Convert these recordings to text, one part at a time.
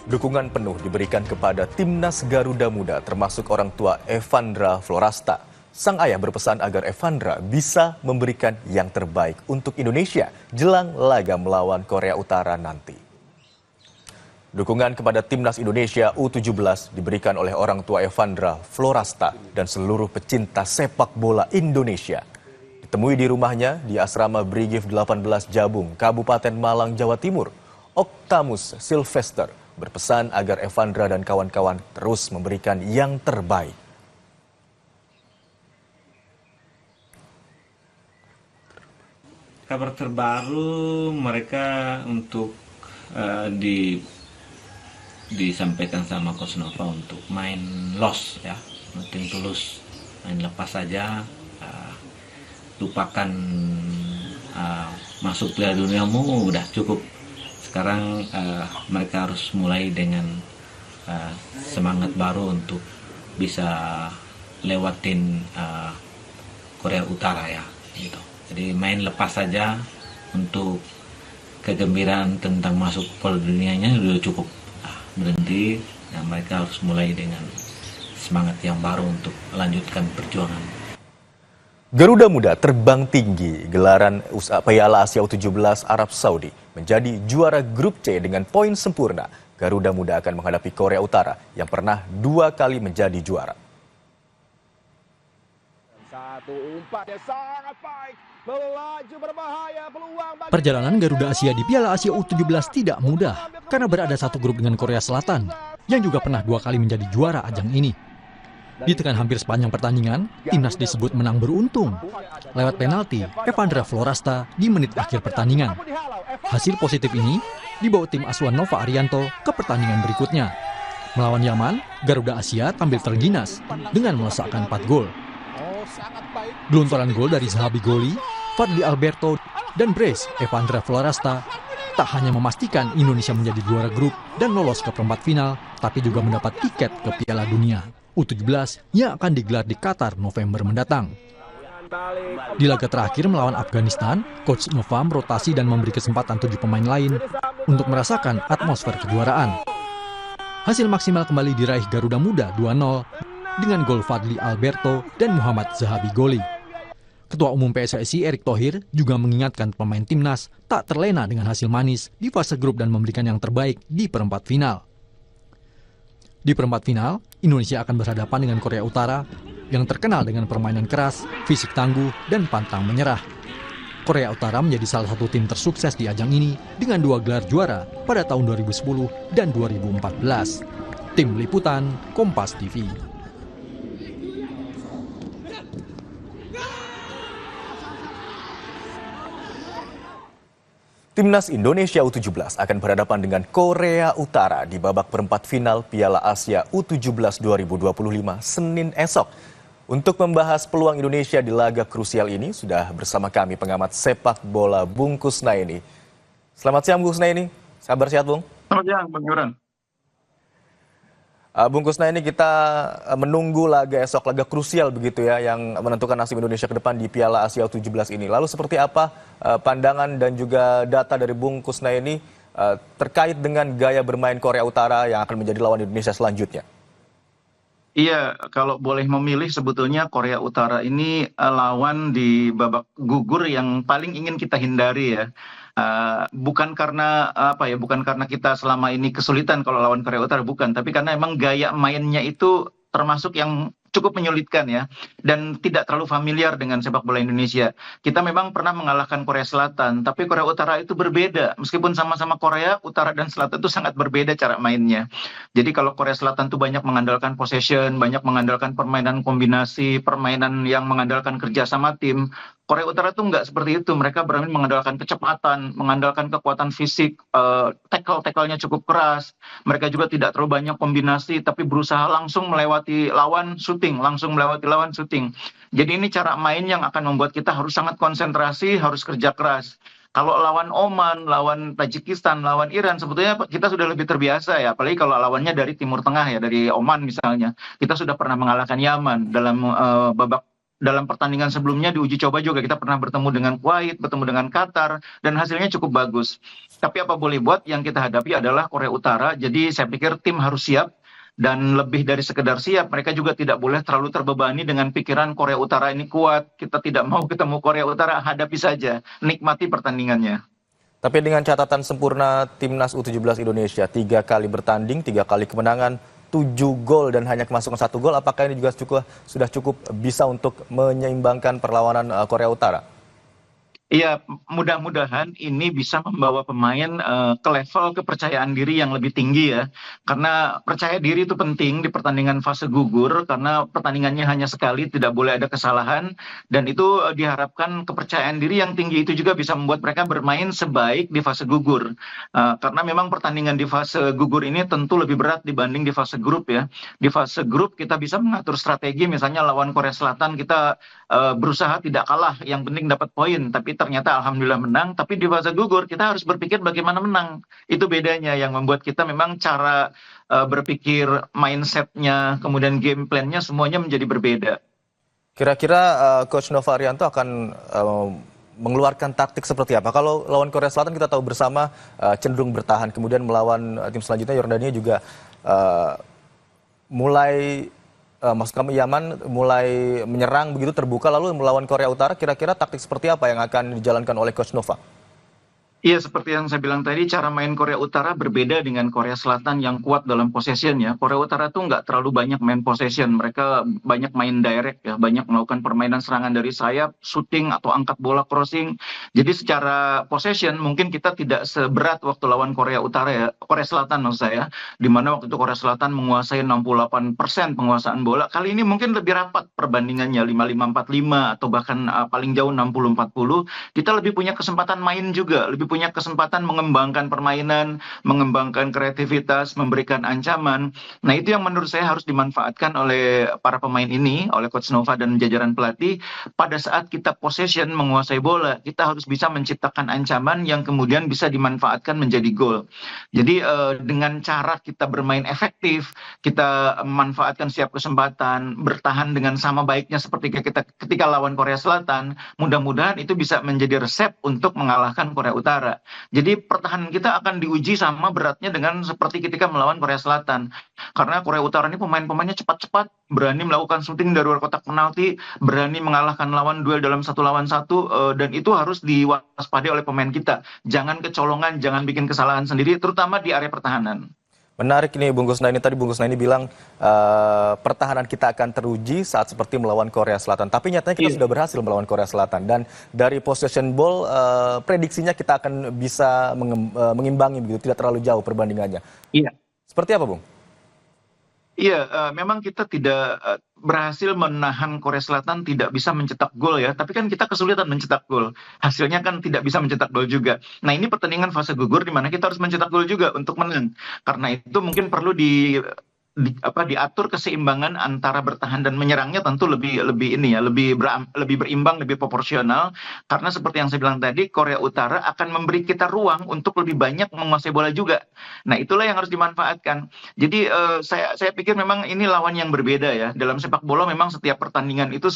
Dukungan penuh diberikan kepada Timnas Garuda Muda termasuk orang tua Evandra Florasta. Sang ayah berpesan agar Evandra bisa memberikan yang terbaik untuk Indonesia jelang laga melawan Korea Utara nanti. Dukungan kepada Timnas Indonesia U17 diberikan oleh orang tua Evandra Florasta dan seluruh pecinta sepak bola Indonesia. Ditemui di rumahnya di Asrama Brigif 18 Jabung, Kabupaten Malang, Jawa Timur, Oktamus Sylvester berpesan agar Evandra dan kawan-kawan terus memberikan yang terbaik. Kabar terbaru mereka untuk disampaikan sama Coach Nova untuk main loss ya, nothing tulus, main lepas saja, lupakan masuk Piala Duniamu udah cukup. Sekarang mereka harus mulai dengan semangat baru untuk bisa lewatin Korea Utara ya, gitu. Jadi main lepas saja untuk kegembiraan tentang masuk Piala Dunianya sudah cukup. Berhenti, ya, mereka harus mulai dengan semangat yang baru untuk melanjutkan perjuangan. Garuda Muda terbang tinggi gelaran Piala Asia U17 Arab Saudi menjadi juara grup C dengan poin sempurna. Garuda Muda akan menghadapi Korea Utara yang pernah 2 kali menjadi juara. Perjalanan Garuda Asia di Piala Asia U17 tidak mudah karena berada satu grup dengan Korea Selatan yang juga pernah 2 kali menjadi juara ajang ini. Ditekan hampir sepanjang pertandingan, timnas disebut menang beruntung. Lewat penalti, Evandra Florasta di menit akhir pertandingan. Hasil positif ini dibawa tim asuhan Nova Arianto ke pertandingan berikutnya. Melawan Yaman, Garuda Asia tampil terginas dengan melesakkan 4 gol. Gelontoran gol dari Zahabi Goli, Fadli Alberto, dan brace Evandra Florasta tak hanya memastikan Indonesia menjadi juara grup dan lolos ke perempat final, tapi juga mendapat tiket ke Piala Dunia U17 yang akan digelar di Qatar November mendatang. Di laga terakhir melawan Afghanistan, Coach Nova merotasi dan memberi kesempatan 7 pemain lain untuk merasakan atmosfer kejuaraan. Hasil maksimal kembali diraih Garuda Muda 2-0 dengan gol Fadli Alberto dan Muhammad Zahabi Goli. Ketua Umum PSSI Erick Thohir juga mengingatkan pemain timnas tak terlena dengan hasil manis di fase grup dan memberikan yang terbaik di perempat final. Di perempat final, Indonesia akan berhadapan dengan Korea Utara yang terkenal dengan permainan keras, fisik tangguh, dan pantang menyerah. Korea Utara menjadi salah satu tim tersukses di ajang ini dengan 2 gelar juara pada tahun 2010 dan 2014. Tim Liputan, Kompas TV. Timnas Indonesia U17 akan berhadapan dengan Korea Utara di babak perempat final Piala Asia U17 2025 Senin esok. Untuk membahas peluang Indonesia di laga krusial ini, sudah bersama kami pengamat sepak bola Bung Kusnaini. Selamat siang Bung Kusnaini, kabar sehat Bung? Selamat siang Bang Yuran. Bung Kusnaini, kita menunggu laga esok, laga krusial begitu ya, yang menentukan nasib Indonesia ke depan di Piala Asia U17 ini. Lalu seperti apa pandangan dan juga data dari Bung Kusnaini terkait dengan gaya bermain Korea Utara yang akan menjadi lawan Indonesia selanjutnya? Iya, kalau boleh memilih sebetulnya Korea Utara ini lawan di babak gugur yang paling ingin kita hindari ya. Bukan karena bukan karena kita selama ini kesulitan kalau lawan Korea Utara, bukan, tapi karena emang gaya mainnya itu termasuk yang cukup menyulitkan ya, dan tidak terlalu familiar dengan sepak bola Indonesia. Kita memang pernah mengalahkan Korea Selatan, tapi Korea Utara itu berbeda. Meskipun sama-sama Korea, Utara dan Selatan itu sangat berbeda cara mainnya. Jadi kalau Korea Selatan itu banyak mengandalkan possession, banyak mengandalkan permainan kombinasi, permainan yang mengandalkan kerjasama tim. Korea Utara tuh nggak seperti itu. Mereka bermain mengandalkan kecepatan, mengandalkan kekuatan fisik, tackle-nya cukup keras. Mereka juga tidak terlalu banyak kombinasi, tapi berusaha langsung melewati lawan shooting, Jadi ini cara main yang akan membuat kita harus sangat konsentrasi, harus kerja keras. Kalau lawan Oman, lawan Tajikistan, lawan Iran, sebetulnya kita sudah lebih terbiasa ya. Apalagi kalau lawannya dari Timur Tengah ya, dari Oman misalnya. Kita sudah pernah mengalahkan Yaman dalam babak dalam pertandingan sebelumnya di uji coba juga kita pernah bertemu dengan Kuwait, bertemu dengan Qatar, dan hasilnya cukup bagus. Tapi apa boleh buat, yang kita hadapi adalah Korea Utara. Jadi saya pikir tim harus siap, dan lebih dari sekedar siap, mereka juga tidak boleh terlalu terbebani dengan pikiran Korea Utara ini kuat, kita tidak mau ketemu Korea Utara, hadapi saja, nikmati pertandingannya. Tapi dengan catatan sempurna Timnas U17 Indonesia, 3 kali bertanding, 3 kali kemenangan, 7 gol dan hanya kemasukan 1 gol, apakah ini juga sudah cukup bisa untuk menyeimbangkan perlawanan Korea Utara? Iya, mudah-mudahan ini bisa membawa pemain ke level kepercayaan diri yang lebih tinggi ya. Karena percaya diri itu penting di pertandingan fase gugur, karena pertandingannya hanya sekali, tidak boleh ada kesalahan. Dan itu diharapkan kepercayaan diri yang tinggi itu juga bisa membuat mereka bermain sebaik di fase gugur. Karena memang pertandingan di fase gugur ini tentu lebih berat dibanding di fase grup ya. Di fase grup kita bisa mengatur strategi, misalnya lawan Korea Selatan kita berusaha tidak kalah, yang penting dapat poin, tapi ternyata alhamdulillah menang. Tapi di fase gugur kita harus berpikir bagaimana menang. Itu bedanya yang membuat kita memang cara berpikir, mindsetnya, kemudian game plan-nya semuanya menjadi berbeda. Kira-kira Coach Nova Arianto akan mengeluarkan taktik seperti apa? Kalau lawan Korea Selatan kita tahu bersama cenderung bertahan, kemudian melawan tim selanjutnya Yordania juga mulai maksud kami Yaman mulai menyerang begitu terbuka, lalu melawan Korea Utara kira-kira taktik seperti apa yang akan dijalankan oleh Coach Nova? Iya, seperti yang saya bilang tadi, cara main Korea Utara berbeda dengan Korea Selatan yang kuat dalam possession ya. Korea Utara tuh nggak terlalu banyak main possession, mereka banyak main direct ya, banyak melakukan permainan serangan dari sayap, shooting atau angkat bola crossing. Jadi secara possession mungkin kita tidak seberat waktu lawan Korea Utara ya, Korea Selatan maksud saya, di mana waktu itu Korea Selatan menguasai 68% penguasaan bola. Kali ini mungkin lebih rapat perbandingannya, 55-45 atau bahkan paling jauh 60-40. Kita lebih punya kesempatan main juga, lebih punya kesempatan mengembangkan permainan, mengembangkan kreativitas, memberikan ancaman. Nah, itu yang menurut saya harus dimanfaatkan oleh para pemain ini, oleh Coach Nova dan jajaran pelatih. Pada saat kita possession, menguasai bola, kita harus bisa menciptakan ancaman yang kemudian bisa dimanfaatkan menjadi gol. Jadi dengan cara kita bermain efektif, kita memanfaatkan setiap kesempatan, bertahan dengan sama baiknya seperti ketika lawan Korea Selatan, mudah-mudahan itu bisa menjadi resep untuk mengalahkan Korea Utara. Jadi pertahanan kita akan diuji sama beratnya dengan seperti ketika melawan Korea Selatan. Karena Korea Utara ini pemain-pemainnya cepat-cepat, berani melakukan shooting dari luar kotak penalti, berani mengalahkan lawan duel dalam 1 lawan 1, dan itu harus diwaspadai oleh pemain kita. Jangan kecolongan, jangan bikin kesalahan sendiri, terutama di area pertahanan. Menarik ini Bung Gusnaini, tadi Bung Gusnaini bilang pertahanan kita akan teruji saat seperti melawan Korea Selatan. Tapi nyatanya kita sudah berhasil melawan Korea Selatan. Dan dari possession ball, prediksinya kita akan bisa mengimbangi begitu, tidak terlalu jauh perbandingannya. Iya. Seperti apa Bung? Iya, memang kita tidak berhasil menahan Korea Selatan, tidak bisa mencetak gol ya. Tapi kan kita kesulitan mencetak gol. Hasilnya kan tidak bisa mencetak gol juga. Nah, ini pertandingan fase gugur di mana kita harus mencetak gol juga untuk menang. Karena itu mungkin perlu diatur keseimbangan antara bertahan dan menyerangnya, tentu lebih berimbang, lebih proporsional. Karena seperti yang saya bilang tadi, Korea Utara akan memberi kita ruang untuk lebih banyak menguasai bola juga. Nah, itulah yang harus dimanfaatkan. Jadi saya pikir memang ini lawan yang berbeda ya. Dalam sepak bola memang setiap pertandingan itu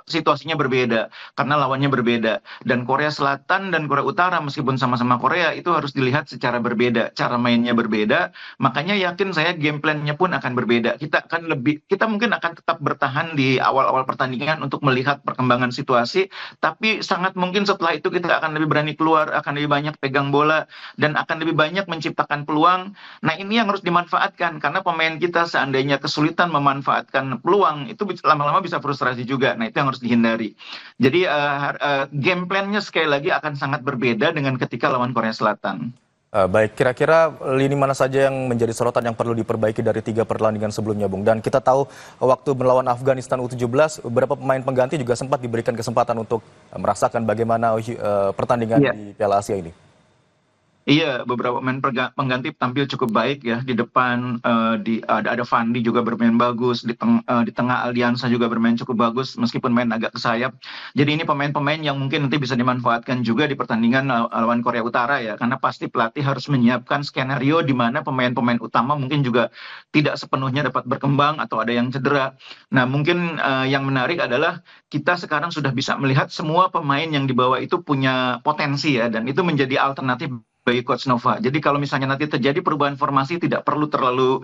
situasinya berbeda karena lawannya berbeda. Dan Korea Selatan dan Korea Utara meskipun sama-sama Korea itu harus dilihat secara berbeda, cara mainnya berbeda. Makanya yakin saya game plan-nya pun akan berbeda. Kita mungkin akan tetap bertahan di awal-awal pertandingan untuk melihat perkembangan situasi, tapi sangat mungkin setelah itu kita akan lebih berani keluar, akan lebih banyak pegang bola, dan akan lebih banyak menciptakan peluang. Nah, ini yang harus dimanfaatkan, karena pemain kita seandainya kesulitan memanfaatkan peluang, itu lama-lama bisa frustrasi juga. Nah, itu yang harus dihindari. Jadi game plan-nya sekali lagi akan sangat berbeda dengan ketika lawan Korea Selatan. Baik, kira-kira lini mana saja yang menjadi sorotan yang perlu diperbaiki dari 3 pertandingan sebelumnya, Bung? Dan kita tahu waktu melawan Afghanistan U17, beberapa pemain pengganti juga sempat diberikan kesempatan untuk merasakan bagaimana pertandingan di Piala Asia ini. Iya, beberapa pemain pengganti tampil cukup baik ya di depan. Ada Fandi juga bermain bagus di tengah Aldiansa juga bermain cukup bagus meskipun main agak ke sayap. Jadi ini pemain-pemain yang mungkin nanti bisa dimanfaatkan juga di pertandingan lawan Korea Utara ya, karena pasti pelatih harus menyiapkan skenario di mana pemain-pemain utama mungkin juga tidak sepenuhnya dapat berkembang atau ada yang cedera. Nah, mungkin yang menarik adalah kita sekarang sudah bisa melihat semua pemain yang dibawa itu punya potensi ya, dan itu menjadi alternatif bagi Coach Nova. Jadi kalau misalnya nanti terjadi perubahan formasi tidak perlu terlalu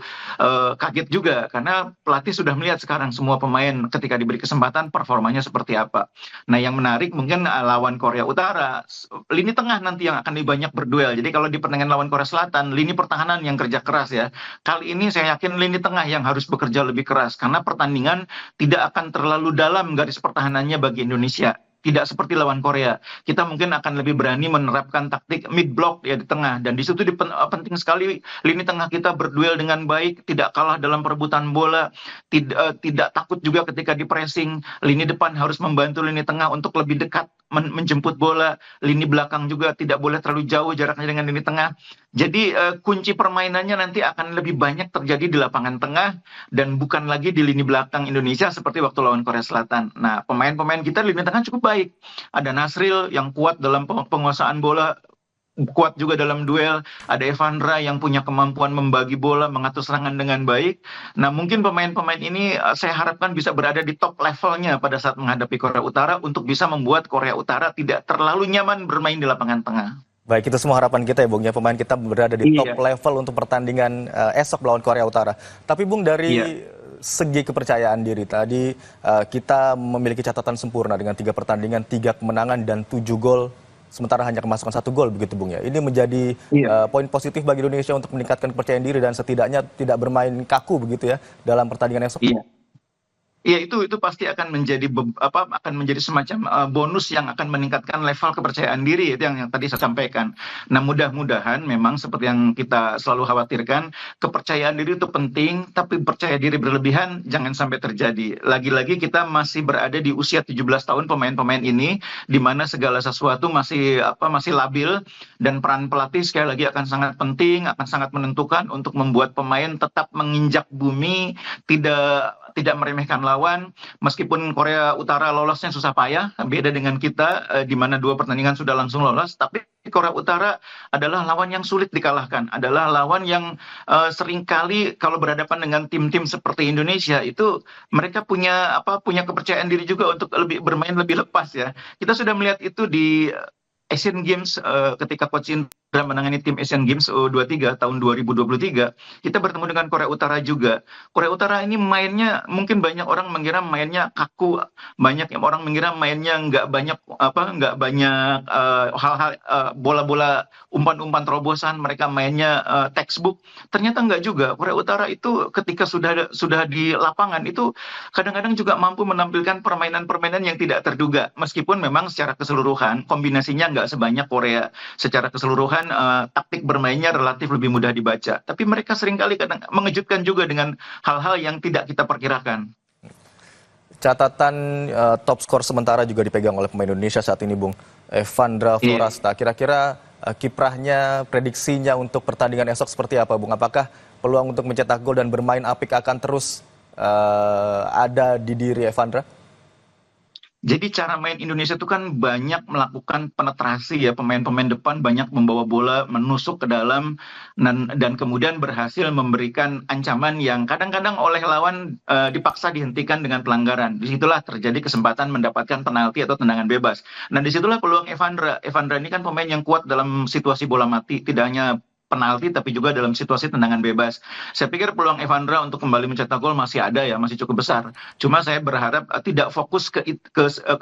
kaget juga, karena pelatih sudah melihat sekarang semua pemain ketika diberi kesempatan performanya seperti apa. Nah, yang menarik mungkin lawan Korea Utara, lini tengah nanti yang akan lebih banyak berduel. Jadi kalau di pertandingan lawan Korea Selatan, lini pertahanan yang kerja keras ya. Kali ini saya yakin lini tengah yang harus bekerja lebih keras, karena pertandingan tidak akan terlalu dalam garis pertahanannya bagi Indonesia. Tidak seperti lawan Korea, kita mungkin akan lebih berani menerapkan taktik mid block ya di tengah, dan di situ penting sekali lini tengah kita berduel dengan baik, tidak kalah dalam perebutan bola, tidak takut juga ketika di pressing. Lini depan harus membantu lini tengah untuk lebih dekat menjemput bola, lini belakang juga tidak boleh terlalu jauh jaraknya dengan lini tengah. Jadi kunci permainannya nanti akan lebih banyak terjadi di lapangan tengah dan bukan lagi di lini belakang Indonesia seperti waktu lawan Korea Selatan. Nah, pemain-pemain kita lini tengah cukup baik. Ada Nasril yang kuat dalam penguasaan bola, kuat juga dalam duel. Ada Evandra yang punya kemampuan membagi bola, mengatur serangan dengan baik. Nah, mungkin pemain-pemain ini saya harapkan bisa berada di top levelnya pada saat menghadapi Korea Utara untuk bisa membuat Korea Utara tidak terlalu nyaman bermain di lapangan tengah. Baik, itu semua harapan kita ya Bung ya, pemain kita berada di top Iya. level untuk pertandingan esok melawan Korea Utara. Tapi Bung, dari Iya. segi kepercayaan diri tadi, kita memiliki catatan sempurna dengan 3 pertandingan, 3 kemenangan dan 7 gol, sementara hanya kemasukan 1 gol begitu Bung ya. Ini menjadi Iya. poin positif bagi Indonesia untuk meningkatkan kepercayaan diri dan setidaknya tidak bermain kaku begitu ya dalam pertandingan esok. Iya. Iya, itu pasti akan menjadi semacam bonus yang akan meningkatkan level kepercayaan diri, itu yang tadi saya sampaikan. Nah, mudah-mudahan memang seperti yang kita selalu khawatirkan, kepercayaan diri itu penting, tapi percaya diri berlebihan jangan sampai terjadi. Lagi-lagi kita masih berada di usia 17 tahun pemain-pemain ini, di mana segala sesuatu masih labil, dan peran pelatih sekali lagi akan sangat penting, akan sangat menentukan untuk membuat pemain tetap menginjak bumi, tidak meremehkan lawan. Meskipun Korea Utara lolosnya susah payah, beda dengan kita di mana 2 pertandingan sudah langsung lolos, tapi Korea Utara adalah lawan yang sulit dikalahkan, adalah lawan yang seringkali kalau berhadapan dengan tim-tim seperti Indonesia itu mereka punya kepercayaan diri juga untuk bermain lebih lepas ya. Kita sudah melihat itu di Asian Games ketika Coach Indra menangani tim Asian Games U23 tahun 2023, kita bertemu dengan Korea Utara juga. Korea Utara ini mainnya mungkin banyak orang mengira mainnya kaku, banyak yang orang mengira mainnya nggak banyak hal-hal bola-bola umpan-umpan terobosan, mereka mainnya textbook. Ternyata nggak juga. Korea Utara itu ketika sudah di lapangan itu kadang-kadang juga mampu menampilkan permainan-permainan yang tidak terduga, meskipun memang secara keseluruhan kombinasinya nggak sebanyak Korea. Secara keseluruhan taktik bermainnya relatif lebih mudah dibaca, tapi mereka seringkali kadang mengejutkan juga dengan hal-hal yang tidak kita perkirakan. Catatan top skor sementara juga dipegang oleh pemain Indonesia saat ini Bung, Evandra Florasta. Kira-kira kiprahnya, prediksinya untuk pertandingan esok seperti apa Bung? Apakah peluang untuk mencetak gol dan bermain apik akan terus ada di diri Evandra? Jadi cara main Indonesia itu kan banyak melakukan penetrasi ya, pemain-pemain depan banyak membawa bola menusuk ke dalam dan kemudian berhasil memberikan ancaman yang kadang-kadang oleh lawan dipaksa dihentikan dengan pelanggaran. Disitulah terjadi kesempatan mendapatkan penalti atau tendangan bebas. Nah, disitulah peluang Evandra. Evandra ini kan pemain yang kuat dalam situasi bola mati, tidak hanya penalti tapi juga dalam situasi tendangan bebas. Saya pikir peluang Evandra untuk kembali mencetak gol masih ada ya, masih cukup besar. Cuma saya berharap tidak fokus ke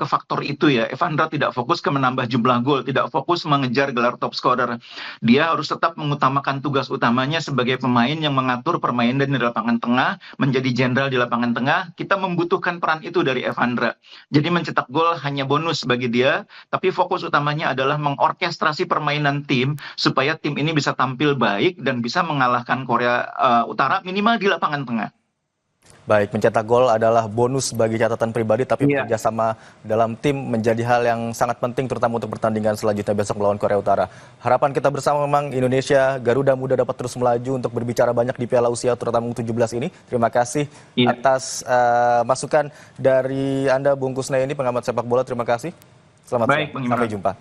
faktor itu ya. Evandra tidak fokus ke menambah jumlah gol, tidak fokus mengejar gelar top scorer. Dia harus tetap mengutamakan tugas utamanya sebagai pemain yang mengatur permainan di lapangan tengah, menjadi jenderal di lapangan tengah. Kita membutuhkan peran itu dari Evandra. Jadi mencetak gol hanya bonus bagi dia, tapi fokus utamanya adalah mengorkestrasi permainan tim supaya tim ini bisa tampil baik dan bisa mengalahkan Korea Utara minimal di lapangan tengah. Baik, mencetak gol adalah bonus bagi catatan pribadi, tapi Iya. bekerja sama dalam tim menjadi hal yang sangat penting, terutama untuk pertandingan selanjutnya besok melawan Korea Utara. Harapan kita bersama memang Indonesia, Garuda Muda dapat terus melaju untuk berbicara banyak di Piala Usia terutama U17 ini. Terima kasih Iya. atas masukan dari Anda, Bung Kusnayani, pengamat sepak bola. Terima kasih. Selamat Baik, siang. Bang Sampai Imran. jumpa.